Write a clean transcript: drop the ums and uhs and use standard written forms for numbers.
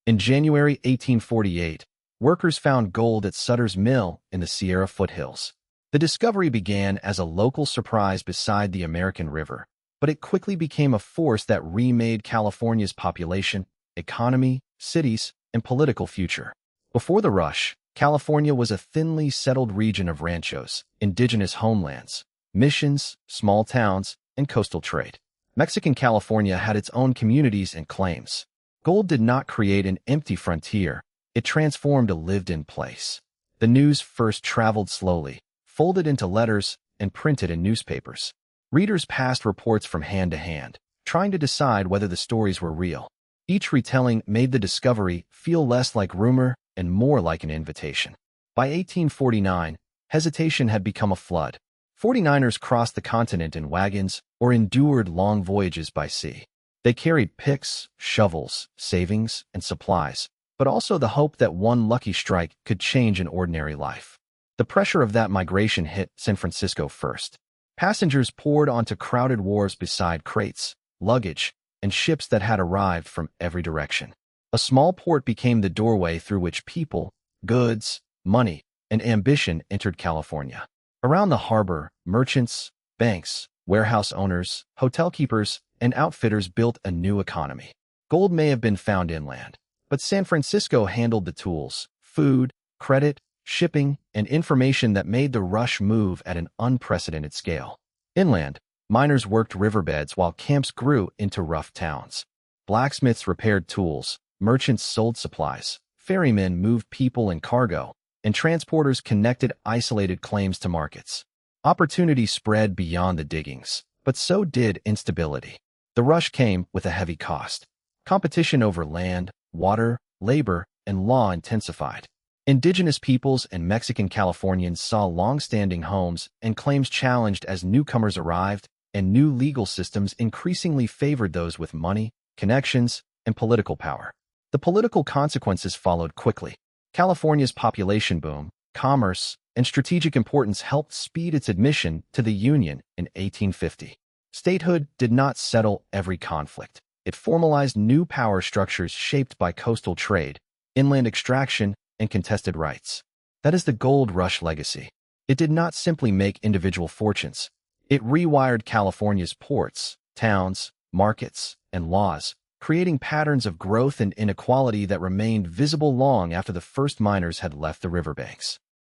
In January 1848, workers found gold at Sutter's mill in the Sierra foothills. The discovery began as a local surprise beside the American River, but it quickly became a force that remade California's population, economy, cities, and political future. Before the rush, California was a thinly settled region of ranchos, indigenous homelands, missions, small towns, and coastal trade. Mexican California had its own communities and claims. Gold did not create an empty frontier, it transformed a lived-in place. The news first traveled slowly, folded into letters, and printed in newspapers. Readers passed reports from hand to hand, trying to decide whether the stories were real. Each retelling made the discovery feel less like rumor and more like an invitation. By 1849, hesitation had become a flood. 49ers crossed the continent in wagons or endured long voyages by sea. They carried picks, shovels, savings, and supplies, but also the hope that one lucky strike could change an ordinary life. The pressure of that migration hit San Francisco first. Passengers poured onto crowded wharves beside crates, luggage, and ships that had arrived from every direction. A small port became the doorway through which people, goods, money, and ambition entered California. Around the harbor, merchants, banks, warehouse owners, hotel keepers, and outfitters built a new economy. Gold may have been found inland, but San Francisco handled the tools, food, credit, shipping, and information that made the rush move at an unprecedented scale. Inland, miners worked riverbeds while camps grew into rough towns. Blacksmiths repaired tools, merchants sold supplies, ferrymen moved people and cargo, and transporters connected isolated claims to markets. Opportunity spread beyond the diggings, but so did instability. The rush came with a heavy cost. Competition over land, water, labor, and law intensified. Indigenous peoples and Mexican Californians saw long-standing homes and claims challenged as newcomers arrived, and new legal systems increasingly favored those with money, connections, and political power. The political consequences followed quickly. California's population boom, commerce, and strategic importance helped speed its admission to the Union in 1850. Statehood did not settle every conflict. It formalized new power structures shaped by coastal trade, inland extraction, and contested rights. That is the gold rush legacy. It did not simply make individual fortunes. It rewired California's ports, towns, markets, and laws, creating patterns of growth and inequality that remained visible long after the first miners had left the riverbanks.